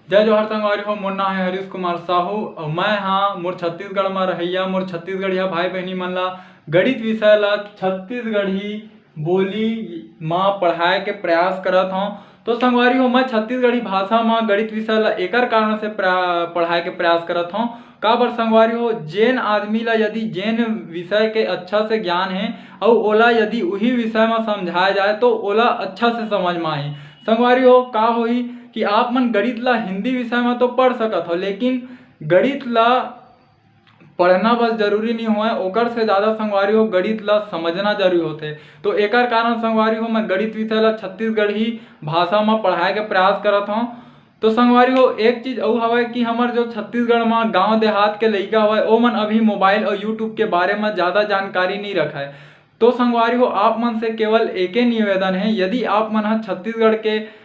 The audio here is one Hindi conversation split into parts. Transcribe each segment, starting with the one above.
जय जोहार संगवारी हो। मोर नाम है हरीश कुमार साहू और मैं हाँ मोर छत्तीसगढ़ में रहिया मोर छत्तीसगढ़िया भाई बहनी मन ला गणित विषय ला छत्तीसगढ़ी बोली माँ पढ़ाए के प्रयास करत हूँ। तो संगवारी हो मैं छत्तीसगढ़ी भाषा में गणित विषय ला एकर कारण से पढ़ाए के प्रयास करत हूँ। का बर संगवारी हो जेन आदमी ला यदि जेन विषय के अच्छा से ज्ञान है और ओला यदि वही विषय में समझाया जाए तो ओला अच्छा से समझ में आही। संगवारी हो का होई कि आप मन गणित ला हिंदी विषय में तो पढ़ सकत हो, लेकिन गणित ला पढ़ना बस जरूरी नहीं हुआ ओकर से ज़्यादा संगवारी हो गणित ला समझना जरूरी होते। तो एकर कारण संगवारी हो मैं गणित विषय ला छत्तीसगढ़ी भाषा में पढ़ाए के प्रयास करत हूँ। तो संगवारी हो एक चीज और हवा कि हमार जो छत्तीसगढ़ में गांव देहात के लइका हवा ओ मन अभी मोबाइल और यूट्यूब के बारे में ज़्यादा जानकारी नहीं रखा है। तो संगवारी हो आप मन से केवल एक ही निवेदन है, यदि आप मन छत्तीसगढ़ के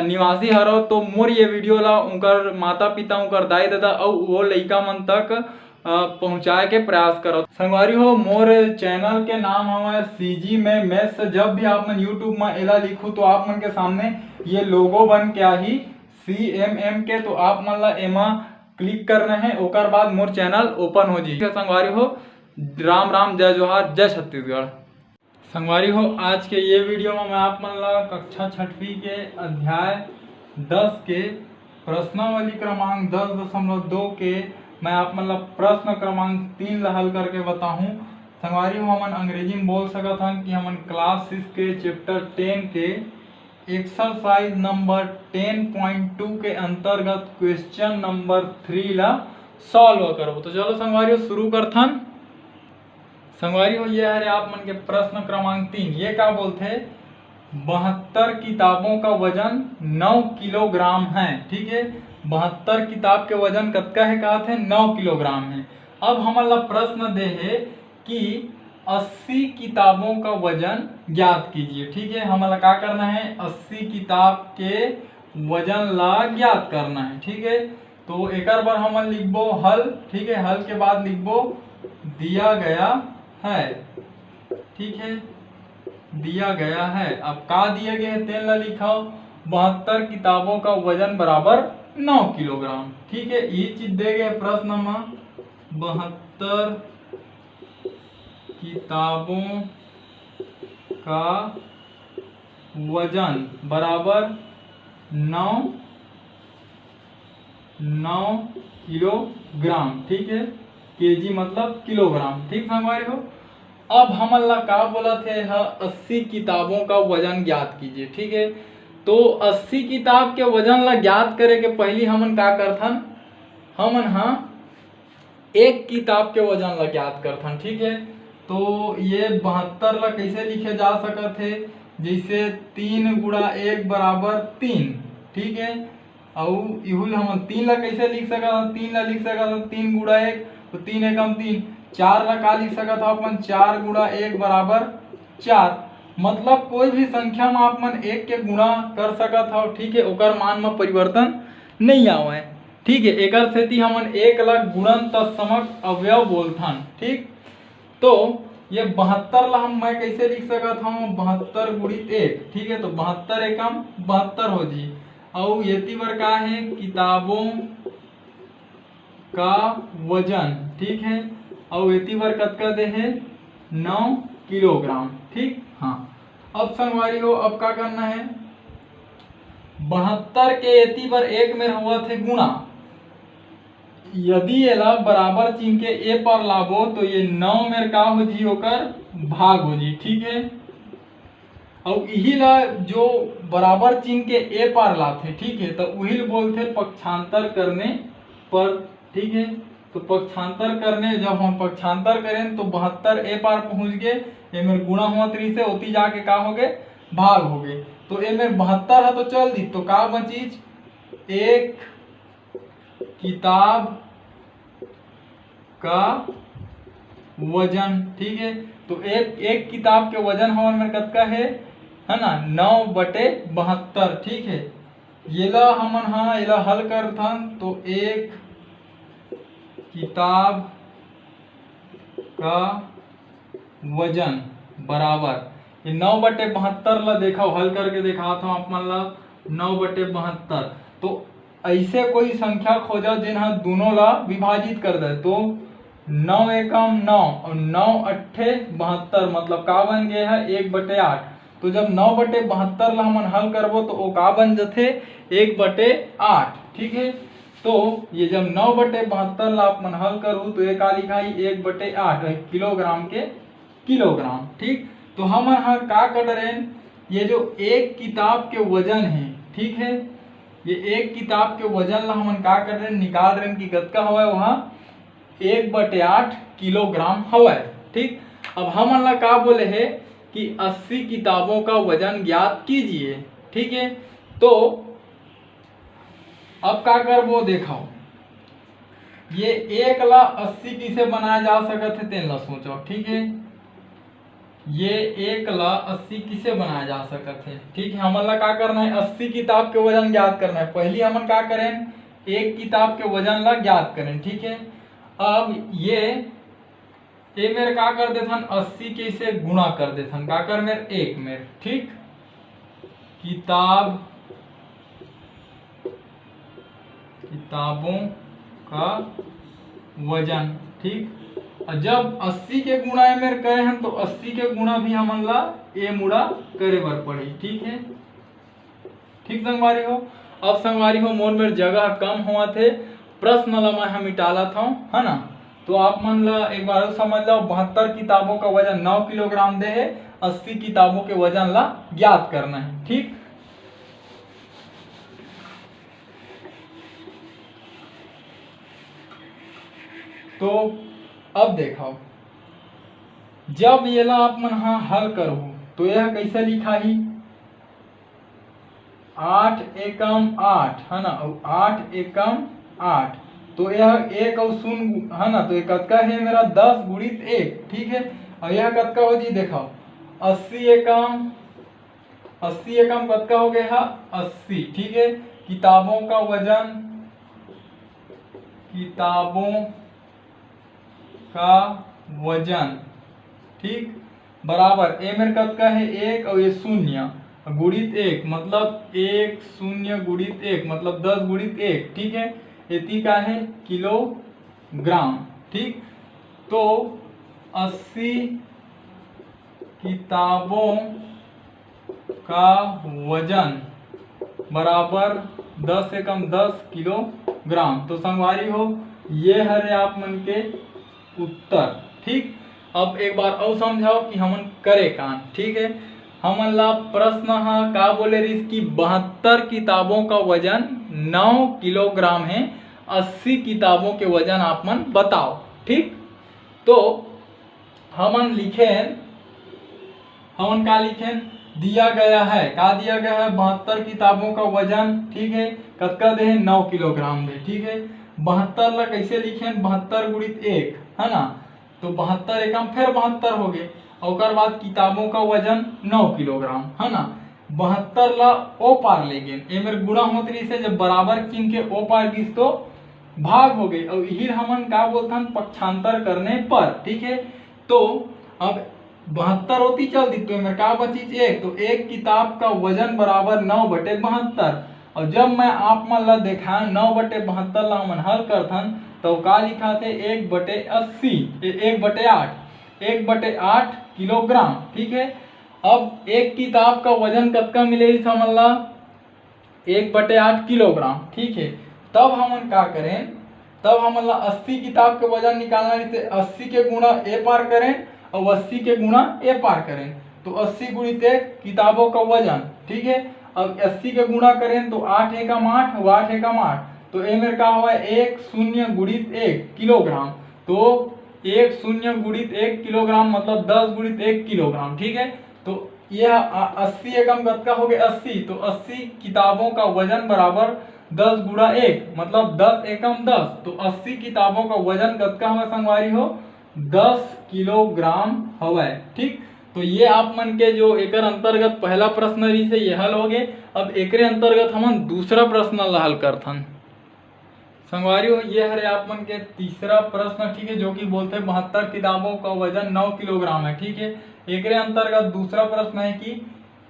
निवासी हरो तो मोर ये वीडियो ला उनकर माता पिता उनकर दाई दादा और वो लइका मन तक पहुँचाए के प्रयास करो। संगवारी हो मोर चैनल के नाम हमारे सीजी में मैथ्स। जब भी आप मन यूट्यूब में एला लिखो तो आप मन के सामने ये लोगो बन के आही CMM के, तो आप मन ला एमा क्लिक करना है ओकर बाद मोर चैनल ओपन हो जी। संगवारी हो राम राम जय जोहार जय छत्तीसगढ़। संगवारी हो आज के ये वीडियो में मैं आप मन ला कक्षा 6वीं के अध्याय 10 के प्रश्नावली क्रमांक 10.2 के मैं आप मन ला प्रश्न क्रमांक 3 ला हल करके बताऊं। संगवारी हो हमन अंग्रेजी में बोल सकत हन कि हमन क्लास 6 के चैप्टर 10 के एक्सरसाइज नंबर 10.2 के अंतर्गत क्वेश्चन नंबर 3 ला सॉल्व करो। तो चलो संगवारी हो शुरू करथन। संगवारी हो ये है आप मन के प्रश्न क्रमांक 3। ये क्या बोलते 72 किताबों का वजन 9 किलोग्राम है। ठीक है 72 किताब के वजन कतका है कहा थे 9 किलोग्राम है। अब हमारा प्रश्न दे है कि 80 किताबों का वजन ज्ञात कीजिए। ठीक है हमारा क्या करना है 80 किताब के वजन ला ज्ञात करना है। ठीक है तो एक बार हम लिखबो हल। ठीक है हल के बाद लिखबो दिया गया है। ठीक है दिया गया है। अब का दिया गया है तेल ला लिखाओ 72 किताबों का वजन बराबर 9 किलोग्राम। ठीक है ये चीज दे गए प्रश्न में 72 किताबों का वजन बराबर 9 किलोग्राम। ठीक है केजी मतलब किलोग्राम। ठीक संगवारी हो अब हमन ला का बोला थे 80 किताबों का वजन ज्ञात कीजिए। ठीक है तो 80 किताब के वजन ला ज्ञात करे के पहली हमन का करथन हमन एक किताब के वजन ला ज्ञात करथन। ठीक है तो ये 72 ला कैसे लिखे जा सकत है जैसे 3 गुणा 1 बराबर 3। ठीक है और इहुल हम 3 ला कैसे लिख सकत 3 ला लिख सकत 3 गुणा 1 तो 3 एकम 3। 4 ला का लिख सकत अपन 4 गुणा 1 बराबर 4। मतलब कोई भी संख्या में आप मन 1 के गुणा कर सकत हो। ठीक है ओकर मान में परिवर्तन नहीं आवे। ठीक है एकर सेती हमन 1 ला गुणन तत्समक अवयव बोलथन। ठीक तो ये 72 ला हम मैं कैसे लिख सकत हूँ 72 गुणित 1। ठीक है तो 72 एकम 72 हो जी। और ये बार का है किताबों का वजन। ठीक है और ये बार कतका दे है 9 किलोग्राम। ठीक हाँ अब संगवारी हो अब क्या करना है 72 के एती बार 1 में हुआ थे गुणा। यदि एला बराबर चिन्ह के ए पर लाबो तो ये 9 में का हो जी ओकर भाग हो जी। ठीक है और यही ला जो बराबर चिन्ह के ए पर लाते। ठीक है तो वही बोलते पक्षांतर करने पर। ठीक है तो पक्षांतर करने जब हम पक्षांतर करें तो 72 ए पार पहुंच गए ये मेरे गुणा हुआ 3 से होती जाके का हो गए भाग हो गए। तो ये मेरे 72 है तो चल दी तो का बचीज एक किताब का वजन। ठीक है तो एक किताब के वजन हमारे में कतका है ना 9/72। ठीक है ये ला हमन ये ला हल करथन तो एक किताब का वजन बराबर ये 9/72 ला देखा हल करके दिखाता हूँ आप मन ला 9/72। तो ऐसे कोई संख्या खोजो जिन्हा दोनों ला विभाजित कर दे। तो 9 एकम 9 और 9 अट्ठे 72 मतलब का बन गया है 1/8। तो जब 9/72 ला हमन हल करबो तो वो का बन जाथे 1/8। ठीक है, तो ये जब 9/72 ला अपन हल करूँ तो ये का लिखाई 1/8 किलोग्राम के किलोग्राम। ठीक, तो हम यहाँ का कर रहे हैं, ये जो एक किताब के वजन है, ठीक है, ये एक किताब के वजन ला हम का कर रहे हैं, निकाल रहे हैं कि कतका हवा वहाँ 1/8 किलोग्राम हवा। ठीक, अब हम ला का बोले है कि 80 किताबों का वजन ज्ञात कीजिए। ठीक है, तो अब का करबो देखो, ये 1 ला 80 किसे बनाया जा सकत है तेन ला सोचो। ठीक है, ये 1 ला 80 किसे बनाया जा सकत है। ठीक है, हमन ला का करना है 80 किताब के वजन ज्ञात करना है। पहली हमन का करें, एक किताब के वजन ला ज्ञात करें। ठीक है, अब ये मेरे का कर देथन 80 के से गुणा कर देथन, का कर मेरे 1 मेरे। ठीक, किताबों का वजन। ठीक, और जब 80 के गुणा मेरे करे हैं तो 80 के गुणा भी हमन ला ए मुड़ा करे बर पड़ी। ठीक है, ठीक संगवारी हो। अब संगवारी हो मोर मेरे जगह कम हुआ थे, प्रश्न ला मैं हम मिटाला था, है ना। तो आप मन ला एक बार समझ लो, 72 किताबों का वजन 9 किलोग्राम दे है, 80 किताबों के वजन ला ज्ञात करना है। ठीक, तो अब देखो, जब ये ला आप मन हाँ हल करो तो यह कैसे लिखा ही 8 एकम 8, है ना, और 8 एकम 8, तो यह 1 और 0 है ना, तो ये कतका है मेरा 10 गुणित 1। ठीक है, और यह कतका हो जी देखो 80 एकम कतका हो गया 80। ठीक है, किताबों का वजन, ठीक, बराबर ए मेरे कतका है 1 और ये 0 गुणित 1 मतलब 1 0 गुणित 1 मतलब 10 गुणित 1। ठीक है, इतनी का है किलोग्राम। ठीक, तो 80 किताबों का वजन बराबर 10 एकम 10 किलोग्राम। तो संगवारी हो ये हरे आप मन के उत्तर। ठीक, अब एक बार और समझाओ कि हमन करे कान। ठीक है, हमन ला प्रश्न का बोले रही कि 72 किताबों का वजन 9 किलोग्राम है, 80 किताबों के वजन आप मन बताओ। ठीक, तो हमन का लिखें दिया गया है, का दिया गया है 72 किताबों का वजन। ठीक है, कतका दे 9 किलोग्राम दे। ठीक है, 72 ला कैसे लिखें 72 गुणित 1, है ना, तो 72 एकम फिर 72 हो गए, और बाद किताबों का वजन 9 किलोग्राम, है ना। 72 ला ओ पार ले गए, ये मेरे गुणा होत रही से, जब बराबर चिन्ह के ओ पार गिस तो भाग हो गई, और यही हमन का बोलथन पक्षांतर करने पर। ठीक है, तो अब 72 होती चल दी तो मेरे का बची 1, तो एक किताब का वजन बराबर 9/72। और जब मैं आप मन ला देखा 9/72 ला हमन हल करथन तो का लिखा थे 1/80 1/8 किलोग्राम। ठीक है, अब एक किताब का वजन कतका मिले समझ ला 1/8 किलोग्राम। ठीक है, तब हमन का करें, तब हमन ला 80 किताब के वजन निकालना है, 80 के गुणा ए पार करें और 80 के गुणा ए पार करें, तो 80 गुणित 1 किताबों का वजन। ठीक है, अब 80 के गुणा करें तो 8 एकम 8 और 8 एकम 8, तो ए मेरे का हुआ 1 0 गुणित 1 किलोग्राम, तो 1 0 गुणित 1 किलोग्राम मतलब 10 गुणित 1 किलोग्राम। ठीक है, तो यह 80 एकम कतका हो गया 80, तो 80 किताबों का वजन बराबर 10 गुणा 1 मतलब 10 एकम 10, तो 80 किताबों का वजन कतका हुआ संगवारी हो 10 किलोग्राम हवा। ठीक, तो ये आप मन के जो एकर अंतर्गत पहला प्रश्न रही से ये हल हो गए। अब एकरे अंतर्गत हमन दूसरा प्रश्न ला हल करथन संगवारी हो, ये हरे आप मन के तीसरा प्रश्न। ठीक है, जो कि बोलते हैं 72 किताबों का वजन 9 किलोग्राम है। ठीक है, एकरे अंतर्गत दूसरा प्रश्न है कि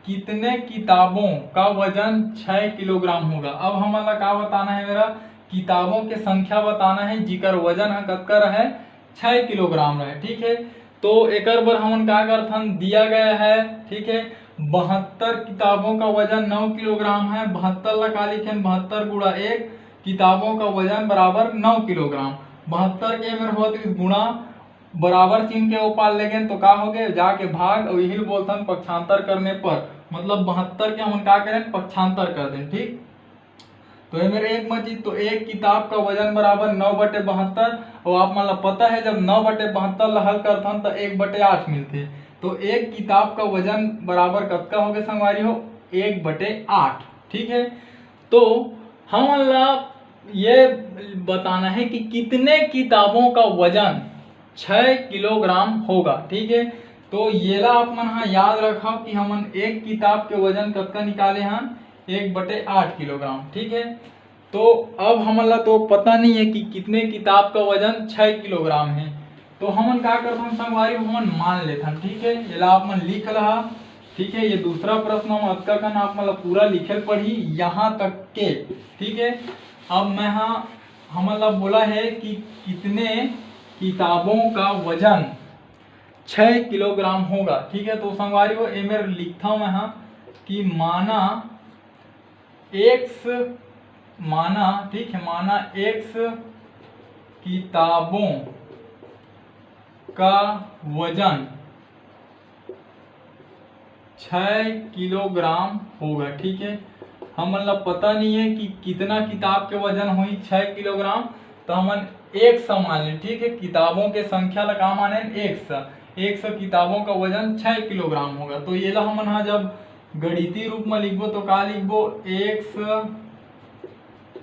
कितने किताबों का वजन 6 किलोग्राम होगा। अब हमारा क्या बताना है, मेरा किताबों के संख्या बताना है जिकर वजन कतका रहे 6 किलोग्राम रहे। ठीक है, तो एक बार हम क्या करथन, दिया गया है, ठीक है, 72 किताबों का वजन 9 किलोग्राम है। 72 ला का लिखें, 72 गुणा 1, किताबों का वजन बराबर 9 किलोग्राम। 72 के मेरे होत गुणा बराबर चिन्ह के ऊपर लेंगे तो का हो गए जाके भाग, और यही बोलते पक्षांतर करने पर, मतलब 72 के हम क्या करें, पक्षांतर कर दें। ठीक, तो ये मेरे एक मजीद, तो एक किताब का वजन बराबर 9/72, और आप मतलब पता है जब 9/72 हल करथन तो 1/8 मिलते। तो एक किताब का वजन बराबर कतका हो गए संगवारी हो, 1/8। ठीक है, तो हम ये बताना है कि कितने किताबों का वजन 6 किलोग्राम होगा। ठीक है, तो ये ला आप मन हाँ याद रखो कि हमन एक किताब के वजन कतका निकाले हैं, 1/8 किलोग्राम। ठीक है, तो अब हमला तो पता नहीं है कि कितने किताब का वजन 6 किलोग्राम है, तो हमन क्या करथन संगवारी, हमन मान लेथन। ठीक है, ये ला आप मन लिख रहा। ठीक है, ये दूसरा प्रश्न हम अतका कन आप मतलब पूरा लिखल पढ़ी यहाँ तक के। ठीक है, अब मैं हाँ हमला बोला है कि कितने किताबों का वजन 6 किलोग्राम होगा। ठीक है, तो संगवारी को ए मेरे लिखता हूं मैं हाँ कि माना एक्स, माना, ठीक है, माना एक्स किताबों का वजन 6 किलोग्राम होगा। ठीक है, हम मतलब पता नहीं है कि कितना किताब के वजन हुई 6 किलोग्राम, तो हमन 100 मान लें। ठीक है, किताबों के संख्या ला का माने 100 किताबों का वजन 6 किलोग्राम होगा। तो ये ला हमन हाँ जब गणितीय रूप में लिखबो तो का लिखबो, 100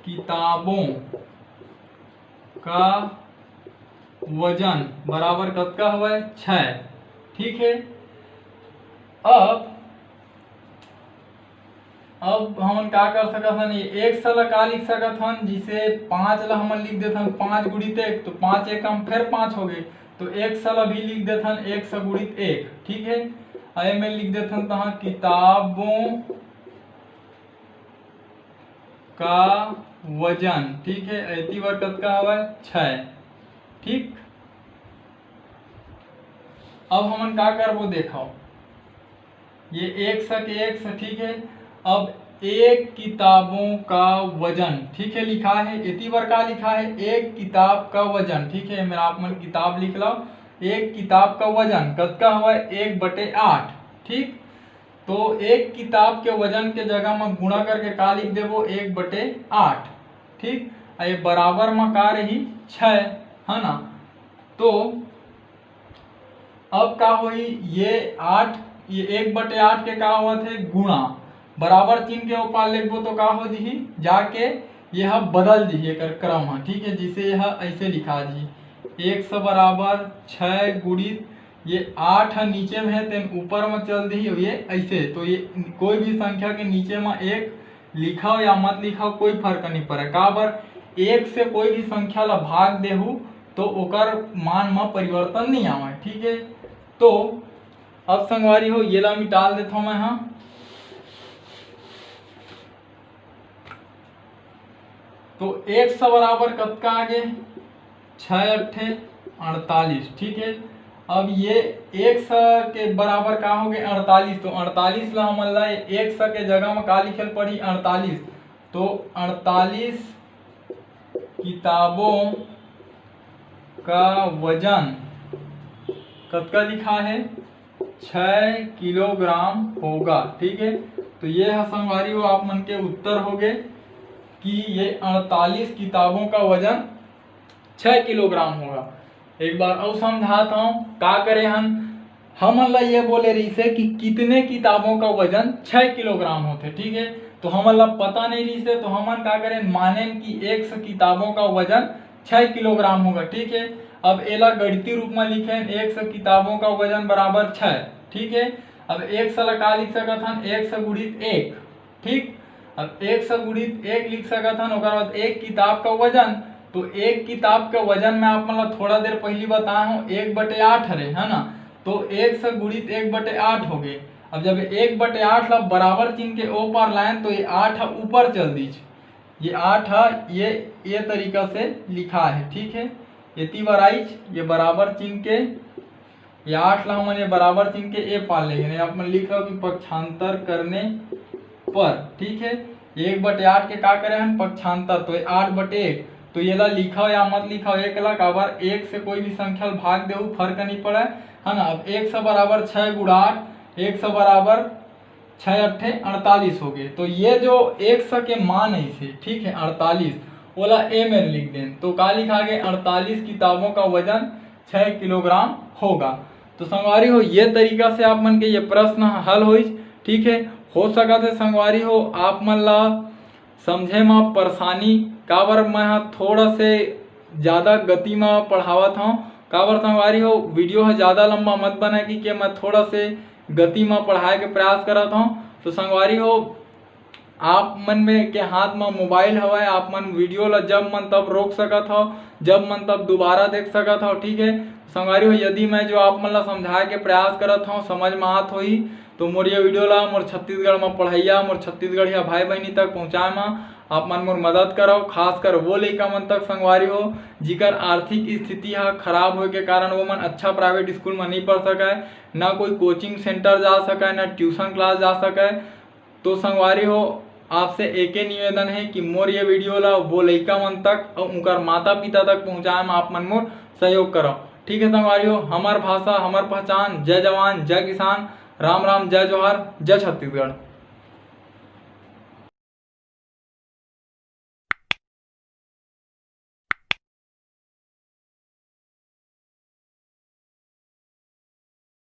किताबों का वजन बराबर कतका हुआ 6। ठीक है, अब हम क्या कर सकत हन, ये 100 ला का लिख सकत हन, जिसे 5 ला हम लिख देथन 5 गुणित 1, तो 5 एकम फिर 5 हो गए, तो 100 ला भी लिख देथन 100 गुणित 1। ठीक है, आए में लिख देथन तहाँ किताबों का वजन। ठीक है, ऐती बार कतका हवा 6। ठीक, अब हमन का करबो देखो, ये 100 के 100। ठीक है, अब एक किताबों का वजन, ठीक है, लिखा है इतनी बार का लिखा है, एक किताब का वजन। ठीक है, मेरा आप मन किताब लिख लो, एक किताब का वजन कतका हुआ 1/8। ठीक, तो एक किताब के वजन के जगह में गुणा करके का लिख देवो 1/8। ठीक, ये बराबर में का रही 6, है ना। तो अब का हुई ये 8, ये 1/8 के का हुआ थे गुणा, बराबर चिन्ह के ऊपर लिखबो तो का हो जी, जाके यह बदल दी एकर क्रम है। ठीक है, जिसे यह ऐसे लिखा जी, 100 बराबर 6 गुणित ये 8 है नीचे में है, तो ऊपर में चल दी ये ऐसे। तो ये कोई भी संख्या के नीचे में 1 लिखाओ या मत लिखाओ कोई फर्क नहीं पड़े, का बर 1 से कोई भी संख्या ला भाग देहू तो ओकर मान में परिवर्तन नहीं आवे। ठीक है, तो अब संगवारी हो ये ला मिटाल देता हूं मैं हाँ, तो 100 बराबर कतका आगे 6 अट्ठे 48। ठीक है, अब ये 100 के बराबर का हो गए 48, तो 48 ला हमन ला 100 के जगह में का लिखल पड़ी 48, तो 48 किताबों का वजन कतका लिखा है 6 किलोग्राम होगा। ठीक है, तो ये है संगवारी हो आप मन के उत्तर हो गए कि ये 48 किताबों का वजन 6 किलोग्राम होगा। एक बार और समझाता हूँ का करे हम ला ये बोले रही से कि कितने किताबों का वजन 6 किलोग्राम होते। ठीक है, तो हम ला पता नहीं रही से, तो हमन का करें माने कि 100 किताबों का वजन 6 किलोग्राम होगा। ठीक है, अब एला गणितीय रूप में लिखे 100 किताबों का वजन बराबर 6। ठीक है, अब 100 ला का लिख सकत हन 100 गुणित 1। ठीक, अब 100 गुणित 1 लिख सकत हन, ओकर बाद एक किताब का वजन, तो एक किताब का वजन मैं आप मतलब थोड़ा देर पहले बताया हूँ 1/8 है ना, तो 100 गुणित 1/8 हो गए। अब जब 1/8 ला बराबर चिन्ह के ओ पार लाइन तो ये 8 ऊपर चल दीजिए, ये 8 है, ये तरीका से लिखा है। ठीक है, ये ती बार आई ये बराबर चिन्ह के ये 8 ला हमन ये बराबर चिन्ह के ए पार ले गए, आप मन लिख लो कि पक्षांतर करने पर। ठीक है, 1/8 के का करे हैं पक्षांतर, तो 8/1 तो ये ला लिखाओ या मत लिखाओ, एक ला काबर 1 से कोई भी संख्या भाग दे फर्क नहीं पड़े है ना। अब 1 से बराबर 6 गुणा 8, 1 से बराबर 6 अट्ठे 48 हो गए। तो ये जो 100 के मान है इसे, ठीक है 48 ओला ए में लिख दें, तो का लिखा गया 48 किताबों का वजन 6 किलोग्राम होगा। तो संगवारी हो ये तरीका से आप मन के ये प्रश्न हल हो। ठीक है, हो सका थे संगवारी हो आप मन ला समझे में परेशानी, काबर मैं थोड़ा से ज़्यादा गति में पढ़ावत हूँ, काबर संगवारी हो वीडियो है ज़्यादा लंबा मत बने कि मैं थोड़ा से गति में पढ़ाए के प्रयास करत हूँ। तो संगवारी हो आप मन में के हाथ में मोबाइल हवा, आप मन वीडियो ला जब मन तब रोक सकत हो, जब मन तब दोबारा देख सकत हो। ठीक है संगवारी हो, यदि मैं जो आप मन ला समझाए के प्रयास करत हूँ समझ में आत होही तो मोर ये वीडियो ला मोर छत्तीसगढ़ में पढ़ैया मोर छत्तीसगढ़िया भाई बहनी तक पहुँचाए में आप मन मोर मदद करो, खासकर वो लइका मन तक संगवारी हो जिकर आर्थिक स्थिति है खराब होए के कारण वो मन अच्छा प्राइवेट स्कूल में नहीं पढ़ सके, ना कोई कोचिंग सेंटर जा सके, ना ट्यूशन क्लास जा सके। तो संगवारी हो आपसे एक ही निवेदन है कि मोर ये वीडियो ला वो लइका मन तक और उनकर माता पिता तक पहुँचाए में आप मन मोर सहयोग करो। ठीक है संगवारी हो, हमार भाषा हमार पहचान, जय जवान जय किसान, राम राम जय जोहार जय छत्तीसगढ़।